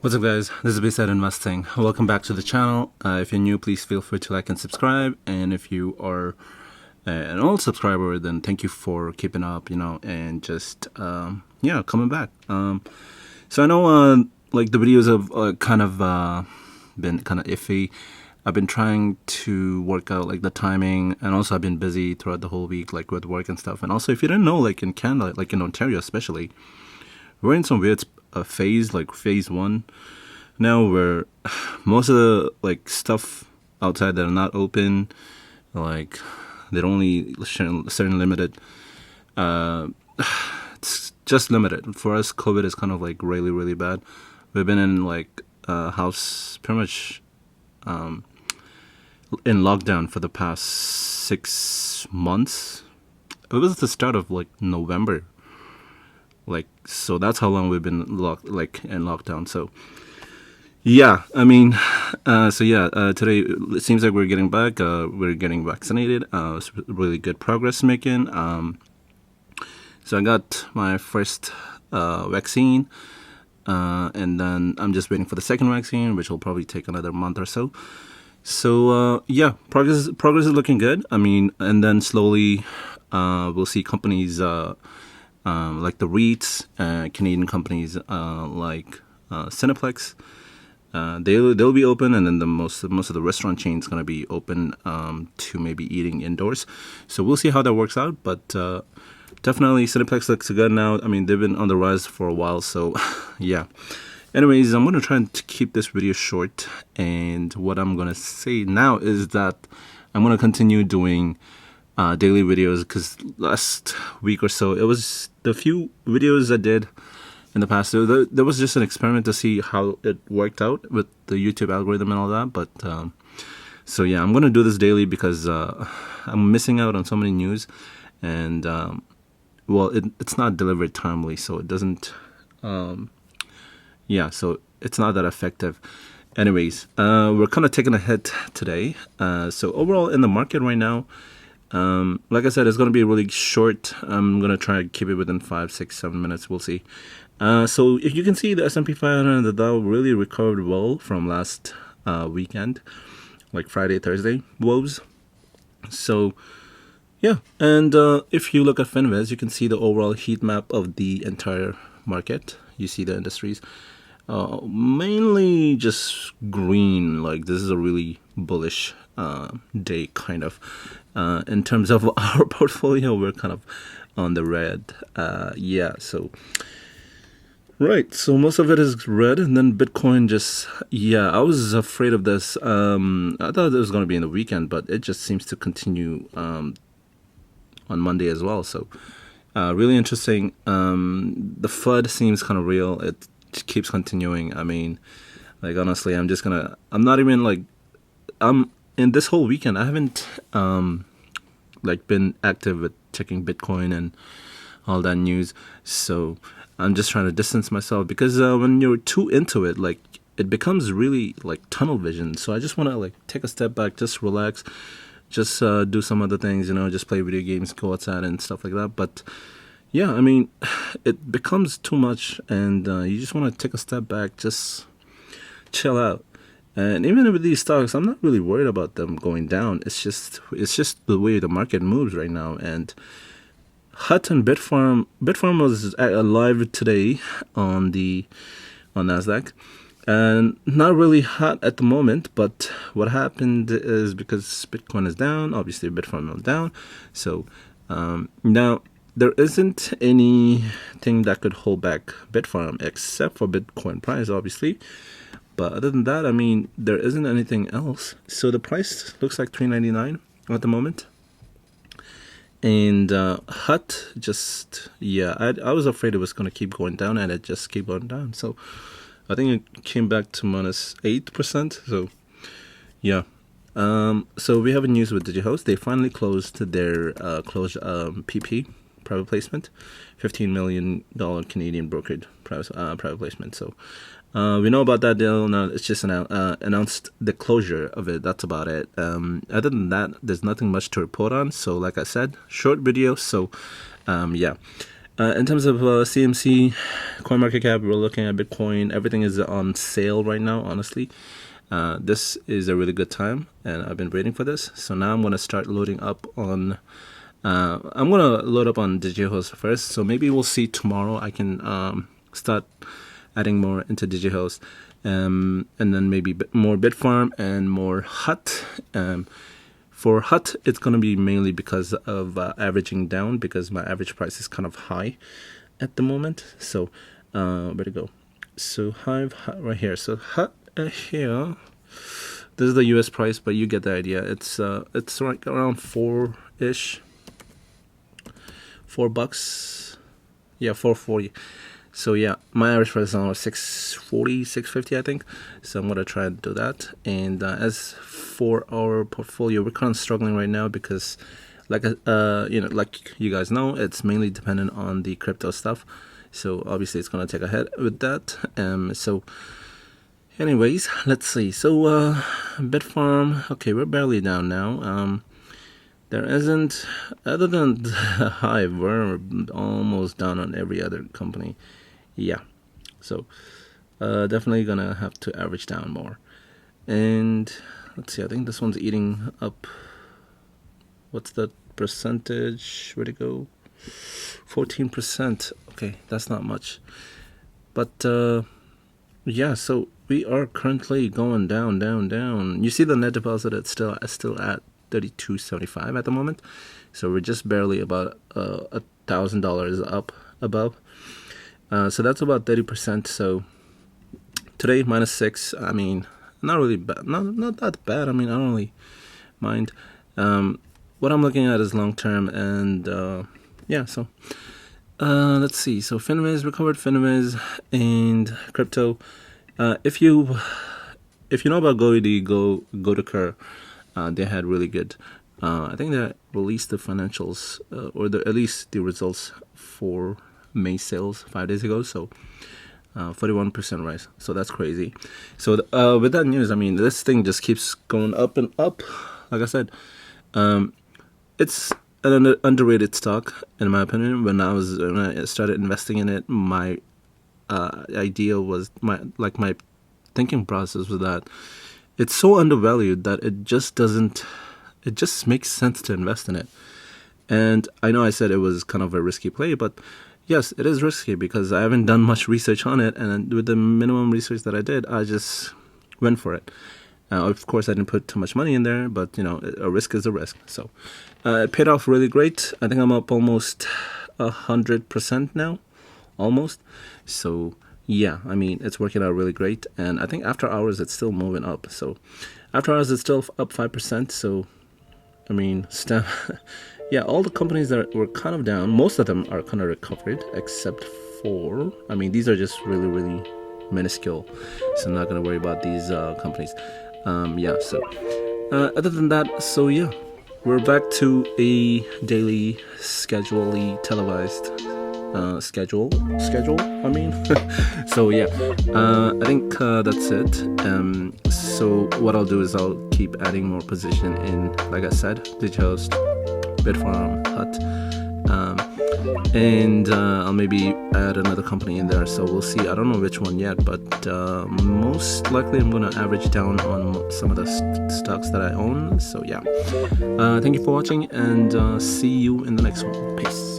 What's up, guys? This is Basic Investing. Welcome back to the channel. If you're new, please feel free to like and subscribe. And if you are an old subscriber, then thank you for keeping up, and just coming back. So I know like the videos have been kind of iffy. I've been trying to work out like the timing, and also I've been busy throughout the whole week, like with work and stuff. And also, if you didn't know, like in Canada, like in Ontario especially, we're in some weird phase, like phase 1 now, where most of the like stuff outside that are not open, like they're only certain limited. It's just limited for us. COVID is kind of like really, really bad. We've been in like house pretty much in lockdown for the past 6 months. It was the start of like November. So that's how long we've been in lockdown. So yeah, I mean, today it seems like we're getting back. We're getting vaccinated. It's really good progress making. So I got my first vaccine, and then I'm just waiting for the second vaccine, which will probably take another month or so. So progress is looking good. I mean, and then slowly we'll see companies like the REITs, Canadian companies like Cineplex. They'll be open, and then most of the restaurant chains gonna be open to maybe eating indoors. So we'll see how that works out. But definitely Cineplex looks good now. I mean, they've been on the rise for a while. So yeah. Anyways, I'm gonna try to keep this video short, and what I'm gonna say now is that I'm gonna continue doing daily videos, because last week or so, it was the few videos I did in the past. There was just an experiment to see how it worked out with the YouTube algorithm and all that. But so yeah, I'm gonna do this daily because I'm missing out on so many news, and it's not delivered timely, so it doesn't. So it's not that effective. Anyways, we're kind of taking a hit today. So overall in the market right now, like I said, it's going to be really short. I'm going to try to keep it within 5, 6, 7 minutes. We'll see. So if you can see, the S&P 500 and the Dow really recovered well from last weekend, like Friday, Thursday woes. So yeah, and if you look at Finviz, you can see the overall heat map of the entire market. You see the industries, mainly just green. Like this is a really bullish day, kind of. In terms of our portfolio, we're kind of on the red. So right, so most of it is red, and then Bitcoin just, I was afraid of this. I thought it was going to be in the weekend, but it just seems to continue on Monday as well. So really interesting. The FUD seems kind of real. It keeps continuing. I mean, like honestly, I'm not even like, in this whole weekend, I haven't been active with checking Bitcoin and all that news. So I'm just trying to distance myself, because when you're too into it, like it becomes really like tunnel vision. So I just want to like take a step back, just relax, just do some other things, just play video games, go outside and stuff like that. But yeah, I mean, it becomes too much, and you just want to take a step back, just chill out. And even with these stocks, I'm not really worried about them going down. It's just the way the market moves right now. And HUT and Bitfarm was live today on NASDAQ, and not really hot at the moment. But what happened is, because Bitcoin is down, obviously Bitfarm is down. So now there isn't anything that could hold back Bitfarm except for Bitcoin price, obviously. But other than that, I mean, there isn't anything else. So the price looks like $3.99 at the moment. And HUT just, I was afraid it was going to keep going down, and it just keep going down. So I think it came back to minus 8%. So yeah. So we have a news with DigiHouse. They finally closed their PP, private placement, $15 million Canadian brokered private placement. So we know about that deal now. It's just announced the closure of it. That's about it. Other than that, there's nothing much to report on. So like I said, short video. So In terms of CMC, CoinMarketCap, we're looking at Bitcoin. Everything is on sale right now, honestly. This is a really good time, and I've been waiting for this. So now I'm going to start loading up on... I'm going to load up on DigiHost first. So maybe we'll see tomorrow. I can start adding more into DigiHost. And then maybe more Bitfarm and more HUT. For HUT, it's going to be mainly because of averaging down, because my average price is kind of high at the moment. So where to go? So HUT right here. So HUT here, this is the US price, but you get the idea. It's right around $4-ish, $4. Yeah, 440. So yeah, my average price is around 640, 650, I think. So I'm gonna try and do that. And as for our portfolio, we're kind of struggling right now because, like like you guys know, it's mainly dependent on the crypto stuff. So obviously, it's gonna take a hit with that. So, anyways, let's see. So Bitfarm, okay, we're barely down now. There isn't, other than Hive, we're almost down on every other company. Yeah, so definitely gonna have to average down more. And let's see, I think this one's eating up. What's the percentage? Where'd it go? 14%. Okay, that's not much. But yeah, so we are currently going down, down, down. You see the net deposit, it's still at $32.75 at the moment. So we're just barely about $1,000 up above. So that's about 30%. So today -6. I mean, not really bad. Not that bad. I mean, I don't really mind. What I'm looking at is long term, and yeah. So let's see. So Finviz recovered, Finviz and crypto. If you know about GOED, go to Kerr. They had really good. I think they released the financials or at least the results for May sales 5 days ago. So 41% rise. So that's crazy. So with that news, I mean, this thing just keeps going up and up. Like I said, it's an underrated stock in my opinion. When I started investing in it, my idea was my thinking process was that it's so undervalued that it just makes sense to invest in it. And I know I said it was kind of a risky play, but yes, it is risky because I haven't done much research on it, and with the minimum research that I did, I just went for it. Of course, I didn't put too much money in there, but a risk is a risk. So it paid off really great. I think I'm up almost 100% now, almost. So yeah, I mean, it's working out really great. And I think after hours, it's still moving up. So after hours, it's still up 5%. So, I mean, yeah, all the companies that were kind of down, most of them are kind of recovered, except for, I mean, these are just really, really minuscule. So I'm not going to worry about these companies. Yeah, so other than that, so yeah, we're back to a daily televised schedule. I mean, so yeah, I think that's it. So what I'll do is I'll keep adding more position in, like I said, DigiHost, Bitfarm, HUT, and I'll maybe add another company in there. So we'll see. I don't know which one yet, but most likely I'm gonna average down on some of the stocks that I own. So yeah, thank you for watching, and see you in the next one. Peace.